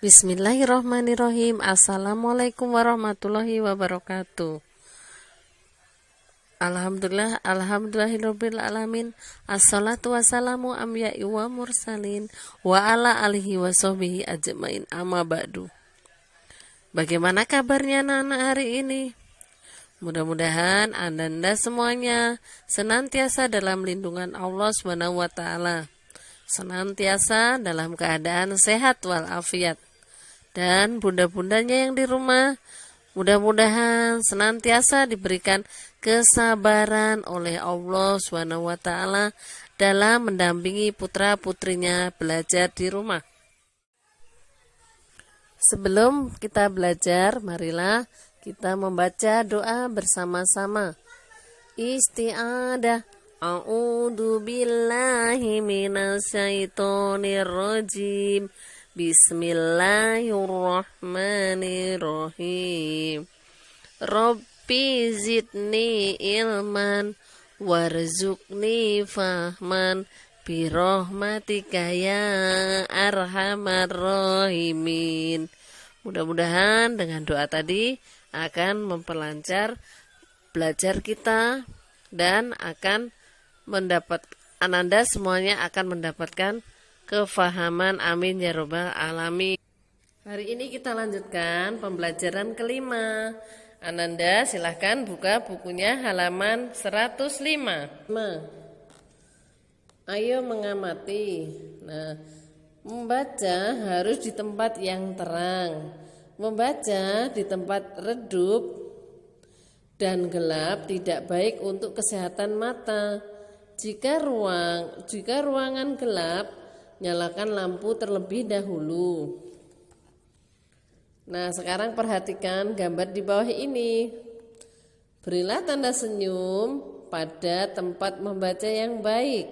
Bismillahirrahmanirrahim. Assalamualaikum warahmatullahi wabarakatuh. Alhamdulillahirabbil alamin. Assalatu wassalamu amya'i wa mursalin wa ala alihi wa sahbihi ajmain, amma ba'du. Bagaimana kabarnya anak-anak hari ini? Mudah-mudahan Anda semuanya senantiasa dalam lindungan Allah Subhanahu wa taala, senantiasa dalam keadaan sehat walafiat. Dan bunda-bundanya yang di rumah, mudah-mudahan senantiasa diberikan kesabaran oleh Allah Subhanahu wa taala dalam mendampingi putra-putrinya belajar di rumah. Sebelum kita belajar, marilah kita membaca doa bersama-sama. Isti'adah. A'udzu billahi minasyaitonir rajim. Bismillahirrahmanirrahim. Rabbi zidni ilman warzuqni fahman birahmatika ya arhamar rahimin. Mudah-mudahan dengan doa tadi akan memperlancar belajar kita dan akan Anda semuanya akan mendapatkan kefahaman. Amin ya robbal alamin. Hari ini kita lanjutkan pembelajaran kelima. Ananda silahkan buka bukunya halaman 105. Ayo mengamati. Nah, membaca harus di tempat yang terang. Membaca di tempat redup dan gelap tidak baik untuk kesehatan mata. Jika ruangan gelap, nyalakan lampu terlebih dahulu. Nah, sekarang perhatikan gambar di bawah ini. Berilah tanda senyum pada tempat membaca yang baik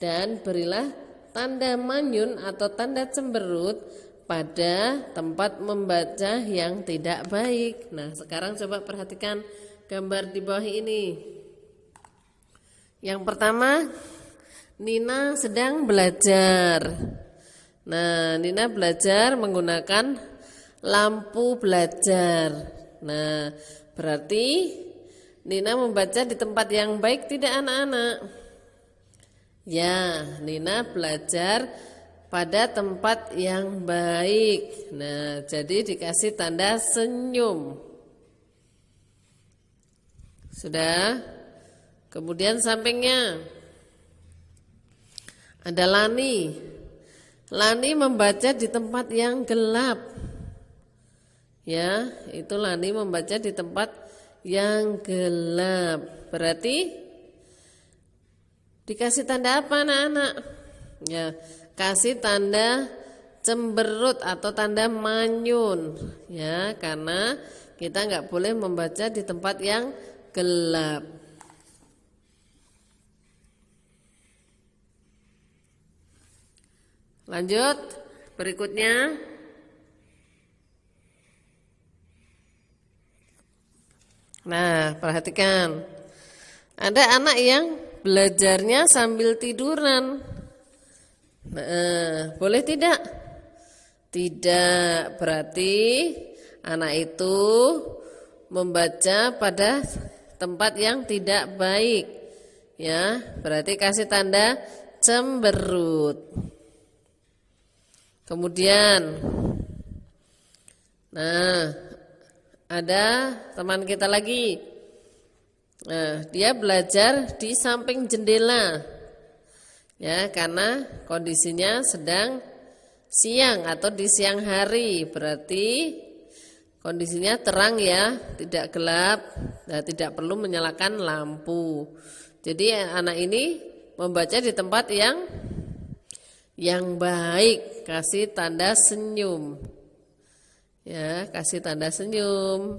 dan berilah tanda manyun atau tanda cemberut pada tempat membaca yang tidak baik. Nah, sekarang coba perhatikan gambar di bawah ini. Yang pertama, Nina sedang belajar. Nah, Nina belajar menggunakan lampu belajar. Nah, berarti Nina membaca di tempat yang baik tidak anak-anak? Ya, Nina belajar pada tempat yang baik. Nah, jadi dikasih tanda senyum. Sudah? Kemudian sampingnya ada Lani. Lani membaca di tempat yang gelap. Ya, itu Lani membaca di tempat yang gelap. Berarti dikasih tanda apa anak-anak? Ya, kasih tanda cemberut atau tanda manyun. Ya, karena kita nggak boleh membaca di tempat yang gelap. Lanjut, berikutnya. Nah, perhatikan. Ada anak yang belajarnya sambil tiduran. Nah, boleh tidak? Tidak, berarti anak itu membaca pada tempat yang tidak baik. Ya, berarti kasih tanda cemberut. Kemudian, nah, ada teman kita lagi. Nah, dia belajar di samping jendela. Ya, karena kondisinya sedang siang atau di siang hari. Berarti kondisinya terang ya, tidak gelap. Nah, tidak perlu menyalakan lampu. Jadi anak ini membaca di tempat yang baik, kasih tanda senyum. Ya, kasih tanda senyum.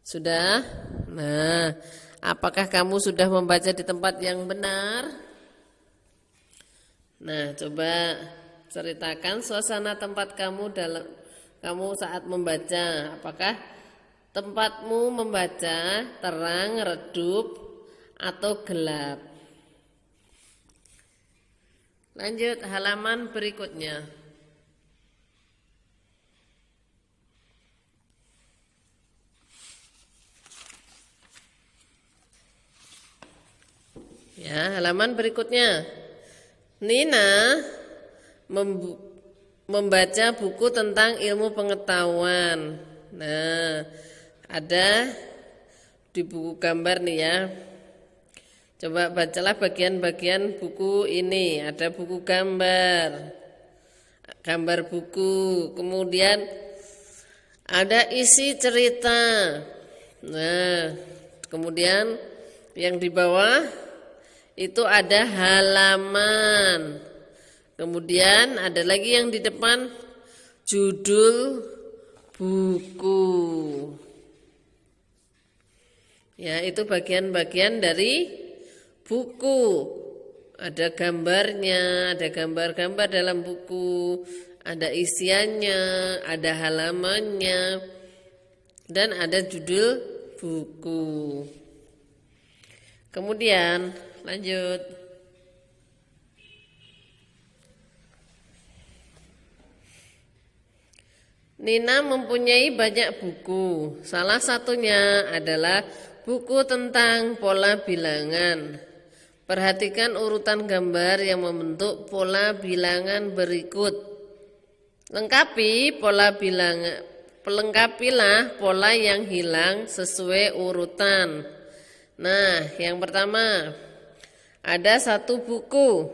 Sudah? Nah, apakah kamu sudah membaca di tempat yang benar? Nah, coba ceritakan suasana tempat kamu saat membaca. Apakah tempatmu membaca terang, redup, atau gelap? Lanjut halaman berikutnya. Ya, halaman berikutnya. Nina membaca buku tentang ilmu pengetahuan. Nah, ada di buku gambar nih ya. Coba bacalah bagian-bagian buku ini. Ada buku gambar, gambar buku, kemudian ada isi cerita. Nah, kemudian yang di bawah itu ada halaman. Kemudian ada lagi yang di depan judul buku. Ya, itu bagian-bagian dari buku. Ada gambarnya, ada gambar-gambar dalam buku, ada isiannya, ada halamannya, dan ada judul buku. Kemudian lanjut. Nina mempunyai banyak buku. Salah satunya adalah buku tentang pola bilangan. Perhatikan urutan gambar yang membentuk pola bilangan berikut. Pelengkapilah pola yang hilang sesuai urutan. Nah, yang pertama ada satu buku,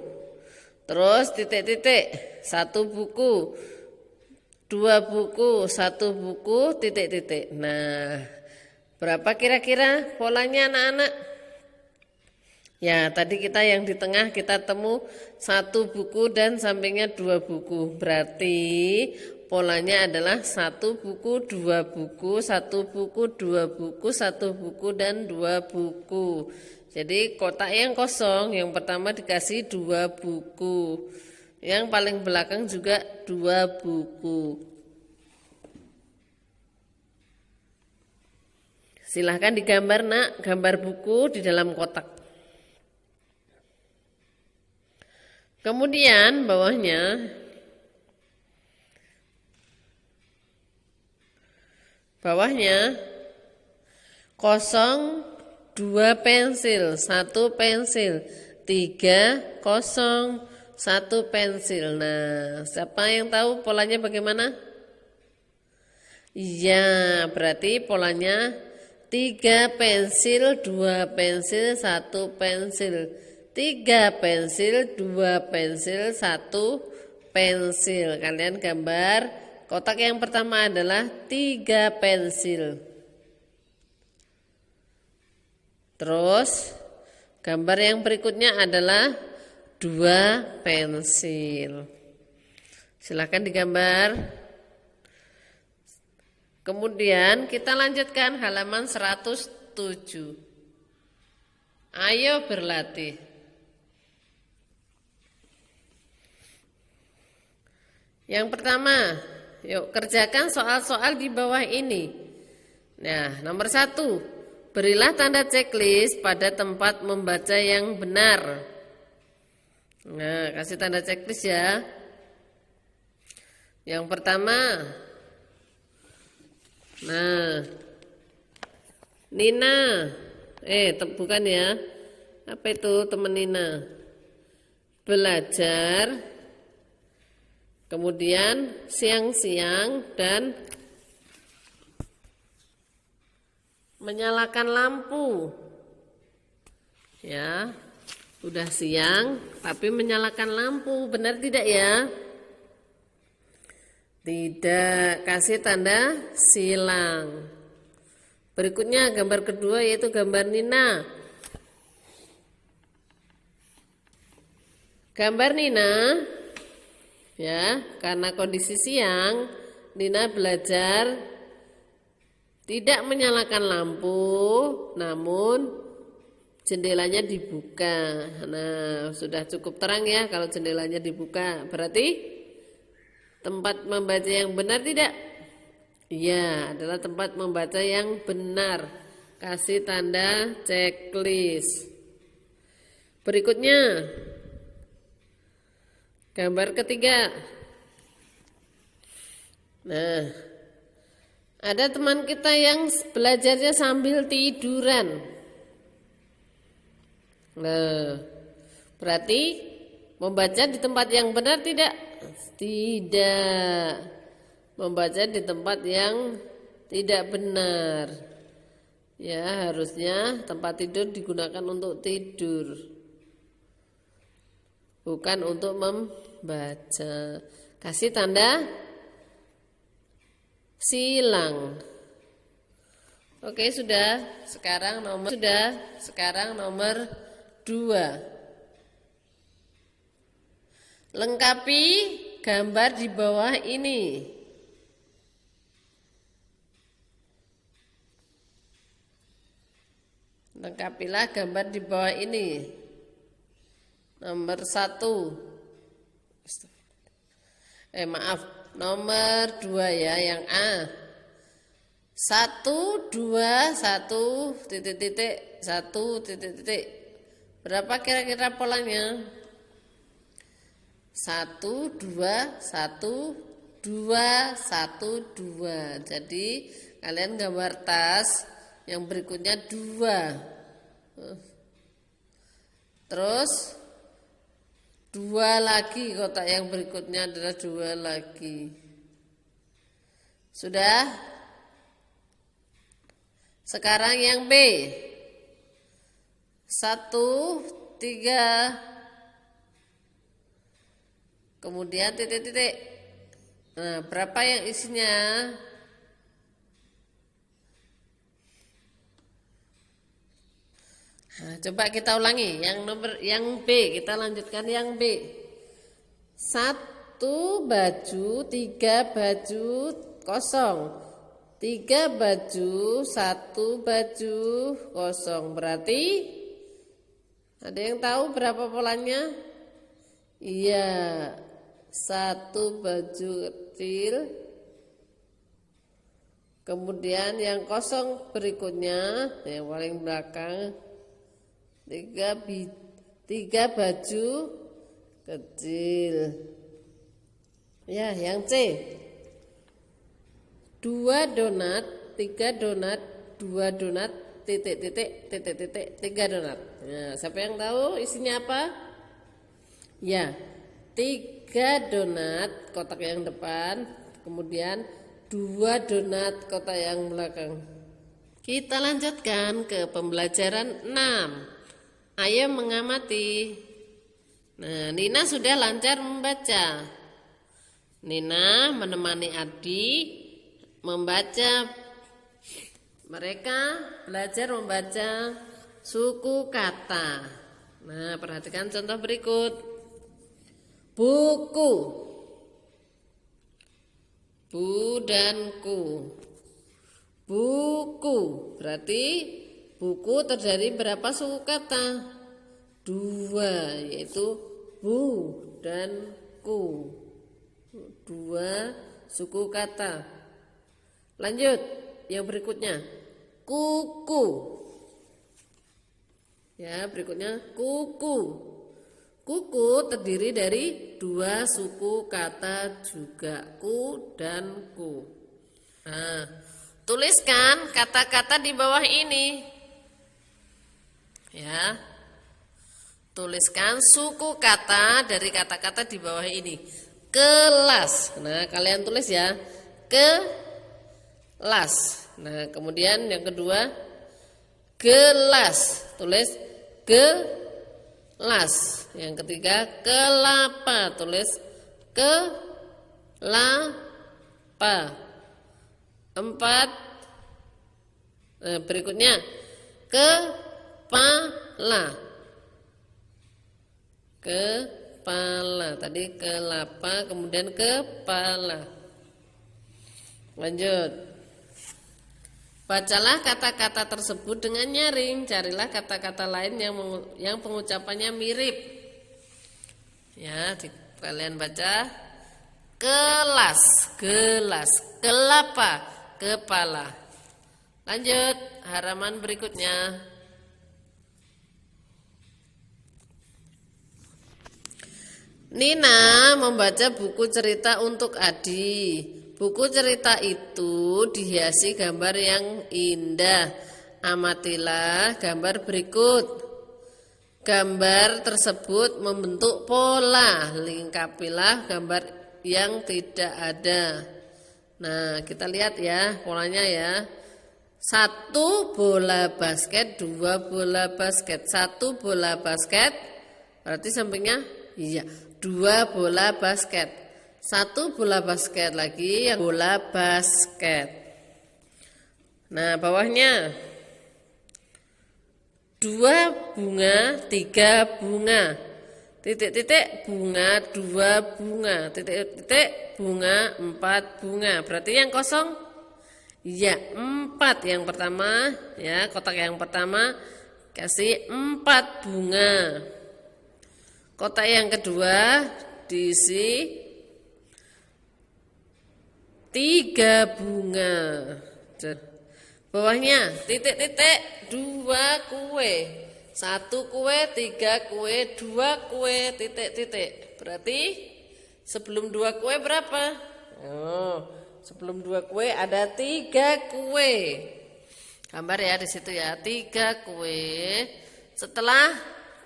terus titik-titik, satu buku, dua buku, satu buku, titik-titik. Nah, berapa kira-kira polanya anak-anak? Ya, tadi kita yang di tengah kita temu satu buku dan sampingnya dua buku. Berarti polanya adalah satu buku, dua buku, satu buku, dua buku, satu buku, dan dua buku. Jadi kotak yang kosong yang pertama dikasih dua buku. Yang paling belakang juga dua buku. Silahkan digambar nak, gambar buku di dalam kotak. Kemudian bawahnya kosong, dua pensil, satu pensil, tiga kosong, satu pensil. Nah, siapa yang tahu polanya bagaimana? Iya, berarti polanya tiga pensil, dua pensil, satu pensil. Tiga pensil, dua pensil, satu pensil. Kalian gambar kotak yang pertama adalah tiga pensil. Terus gambar yang berikutnya adalah dua pensil. Silakan digambar. Kemudian kita lanjutkan halaman 107. Ayo berlatih. Yang pertama, yuk kerjakan soal-soal di bawah ini. Nah, nomor 1, berilah tanda checklist pada tempat membaca yang benar. Nah, kasih tanda checklist ya. Yang pertama, nah, Nina, bukan ya. Apa itu teman Nina? Belajar. Kemudian siang-siang dan menyalakan lampu. Ya, udah siang tapi menyalakan lampu, benar tidak ya? Tidak, kasih tanda silang. Berikutnya gambar kedua yaitu gambar Nina. Gambar Nina. Ya, karena kondisi siang, Nina belajar tidak menyalakan lampu, namun jendelanya dibuka. Nah, sudah cukup terang ya kalau jendelanya dibuka. Berarti tempat membaca yang benar tidak? Iya, adalah tempat membaca yang benar. Kasih tanda checklist. Berikutnya gambar ketiga. Nah, ada teman kita yang belajarnya sambil tiduran. Nah, berarti membaca di tempat yang benar tidak? Tidak. Membaca di tempat yang tidak benar. Ya, harusnya tempat tidur digunakan untuk tidur, bukan untuk membaca. Kasih tanda silang. Oke, sudah. Sekarang nomor 2. Lengkapi gambar di bawah ini. Lengkapilah gambar di bawah ini. Nomor 1. Nomor 2 ya, yang A. 1, 2, 1, titik-titik, 1, titik-titik. Berapa kira-kira polanya? 1, 2, 1, 2, 1, 2. Jadi kalian gambar tas yang berikutnya 2. Terus 2 lagi, kotak yang berikutnya adalah 2 lagi. Sudah? Sekarang yang B. 1, 3. Kemudian titik-titik. Nah, berapa yang isinya? Nah, coba kita ulangi. Yang B, kita lanjutkan yang B. 1 baju, 3 baju kosong. 3 baju, 1 baju kosong. Berarti ada yang tahu berapa polanya? Iya, 1 baju kecil. Kemudian yang kosong berikutnya, yang paling belakang, 3 baju kecil. Ya, yang C. 2 donat, 3 donat, 2 donat, titik-titik, titik-titik, 3 donat. Nah, siapa yang tahu isinya apa? Ya, 3 donat kotak yang depan, kemudian 2 donat kotak yang belakang. Kita lanjutkan ke pembelajaran 6. Ayo mengamati. Nah, Nina sudah lancar membaca. Nina menemani adik membaca. Mereka belajar membaca suku kata. Nah, perhatikan contoh berikut. Buku. Bu dan ku. Buku. Berarti buku terdiri berapa suku kata? 2, yaitu bu dan ku. 2 suku kata. Lanjut, yang berikutnya. Kuku. Ya, berikutnya kuku. Kuku terdiri dari 2 suku kata juga, ku dan ku. Nah, tuliskan kata-kata di bawah ini. Ya. Tuliskan suku kata dari kata-kata di bawah ini. Kelas. Nah, kalian tulis ya. Kelas. Nah, kemudian yang kedua, gelas. Tulis gelas. Yang ketiga, kelapa. Tulis kelapa. 4. Berikutnya, kepala. Kepala. Tadi kelapa, kemudian kepala. Lanjut. Bacalah kata-kata tersebut dengan nyaring. Carilah kata-kata lain yang pengucapannya mirip. Ya, kalian baca. Kelas, gelas, kelapa, kepala. Lanjut, halaman berikutnya. Nina membaca buku cerita untuk Adi. Buku cerita itu dihiasi gambar yang indah. Amatilah gambar berikut. gambar tersebut membentuk pola. Lengkapilah gambar yang tidak ada. Nah, kita lihat ya polanya ya. 1 bola basket, 2 bola basket, 1 bola basket. Berarti sampingnya iya, 2 bola basket. 1 bola basket lagi yang bola basket. Nah, bawahnya 2 bunga, 3 bunga. Titik-titik bunga, 2 bunga. Titik-titik bunga, 4 bunga. Berarti yang kosong? Ya, 4 yang pertama. Ya, kotak yang pertama kasih 4 bunga. Kotak yang kedua diisi 3 bunga. Bawahnya titik-titik 2 kue. 1 kue, 3 kue, 2 kue, titik-titik. Berarti sebelum 2 kue berapa? Oh, sebelum 2 kue ada 3 kue. Gambar ya di situ ya, 3 kue. Setelah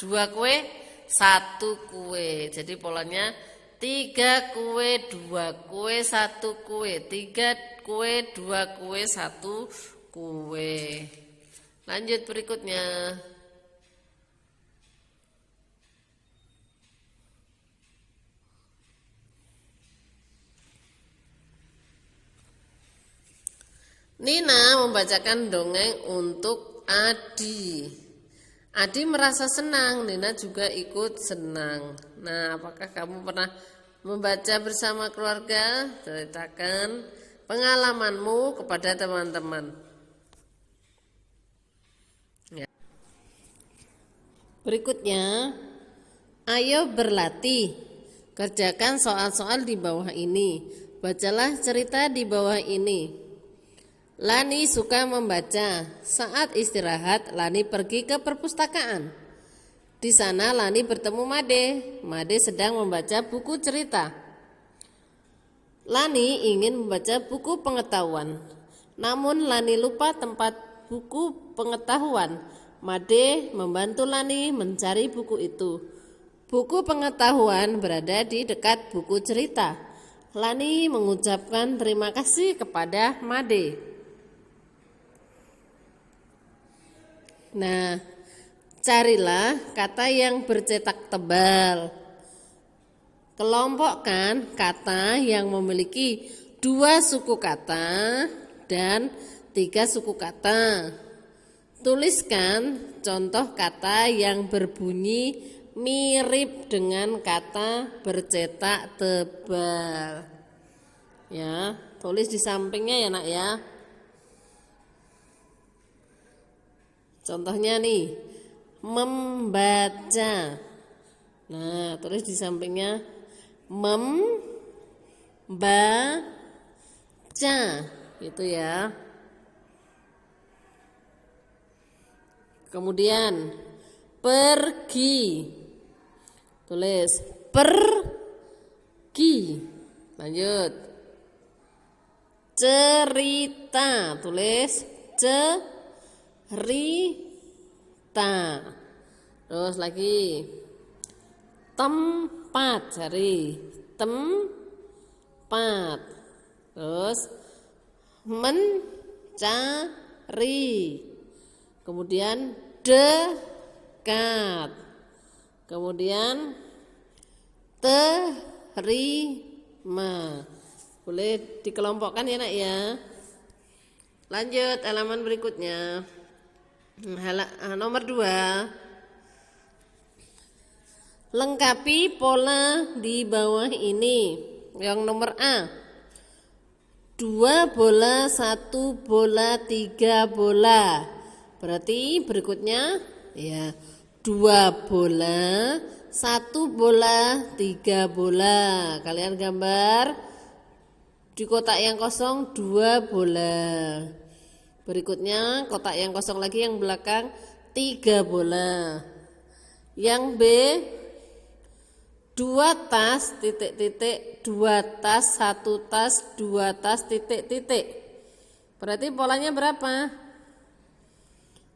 2 kue, 1 kue. Jadi polanya 3 kue, 2 kue, 1 kue. 3 kue, 2 kue, 1 kue. Lanjut berikutnya. Nina membacakan dongeng untuk Adi. Adi merasa senang, Nina juga ikut senang. Nah, apakah kamu pernah membaca bersama keluarga? Ceritakan pengalamanmu kepada teman-teman. Ya. Berikutnya, ayo berlatih. Kerjakan soal-soal di bawah ini. Bacalah cerita di bawah ini. Lani suka membaca. Saat istirahat, Lani pergi ke perpustakaan. Di sana Lani bertemu Made. Made sedang membaca buku cerita. Lani ingin membaca buku pengetahuan. Namun Lani lupa tempat buku pengetahuan. Made membantu Lani mencari buku itu. Buku pengetahuan berada di dekat buku cerita. Lani mengucapkan terima kasih kepada Made. Nah, carilah kata yang bercetak tebal. Kelompokkan kata yang memiliki 2 suku kata dan 3 suku kata. Tuliskan contoh kata yang berbunyi mirip dengan kata bercetak tebal. Ya, tulis di sampingnya ya, Nak ya. Contohnya nih, membaca. Nah, tulis di sampingnya membaca. Gitu ya. Kemudian pergi. Tulis pergi. Lanjut. Cerita. Tulis cerita. Terus lagi tempat, cari tempat. Terus mencari. Kemudian dekat. Kemudian terima. Boleh dikelompokkan ya, Nak ya. Lanjut halaman berikutnya. Nomor 2. Lengkapi pola di bawah ini. Yang nomor A, 2 bola, 1 bola, 3 bola. Berarti berikutnya ya 2 bola, 1 bola, 3 bola. Kalian gambar di kotak yang kosong 2 bola. Berikutnya kotak yang kosong lagi yang belakang 3 bola. Yang B, 2 tas, titik-titik, 2 tas, 1 tas, 2 tas, titik-titik. Berarti polanya berapa?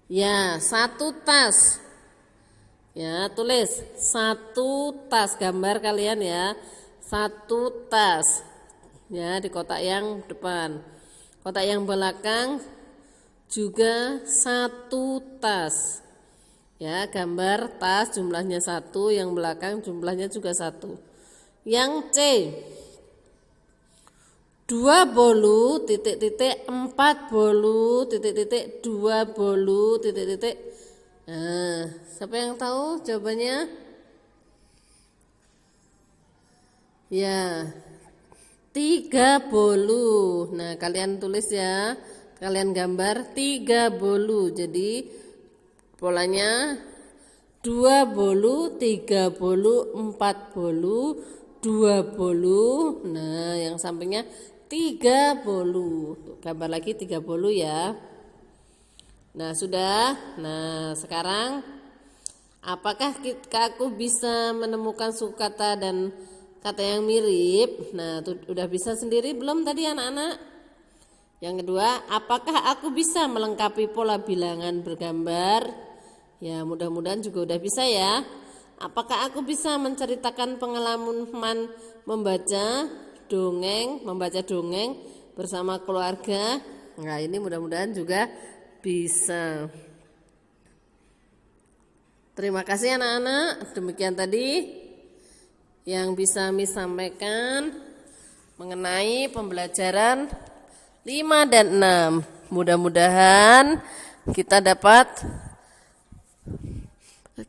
Ya, 1 tas. Ya, tulis 1 tas, gambar kalian ya. 1 tas. Ya, di kotak yang depan. Kotak yang belakang juga 1 tas. Ya, gambar tas jumlahnya 1, yang belakang jumlahnya juga 1. Yang C, 2 bolu, 4 bolu, 2 bolu, Nah, siapa yang tahu jawabannya? Ya, 3 bolu. Nah, kalian tulis ya, kalian gambar 3 bolu. Jadi polanya 2 bolu, 3 bolu, 4 bolu, 2 bolu. Nah, yang sampingnya 3 bolu. Tuh, gambar lagi 3 bolu ya. Nah, sudah. Nah, sekarang apakah aku bisa menemukan suku kata dan kata yang mirip? Nah, tuh, udah bisa sendiri belum tadi anak-anak? Yang kedua, apakah aku bisa melengkapi pola bilangan bergambar? Ya, mudah-mudahan juga udah bisa ya. Apakah aku bisa menceritakan pengalaman membaca dongeng bersama keluarga? Nah, ini mudah-mudahan juga bisa. Terima kasih anak-anak. Demikian tadi yang bisa Miss sampaikan mengenai pembelajaran 5 dan 6. Mudah-mudahan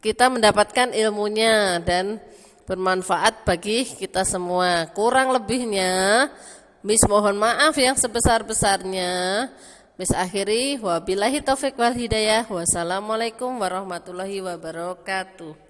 kita mendapatkan ilmunya dan bermanfaat bagi kita semua. Kurang lebihnya Miss mohon maaf yang sebesar-besarnya. Miss akhiri, wabillahi taufik wal hidayah. Wassalamualaikum warahmatullahi wabarakatuh.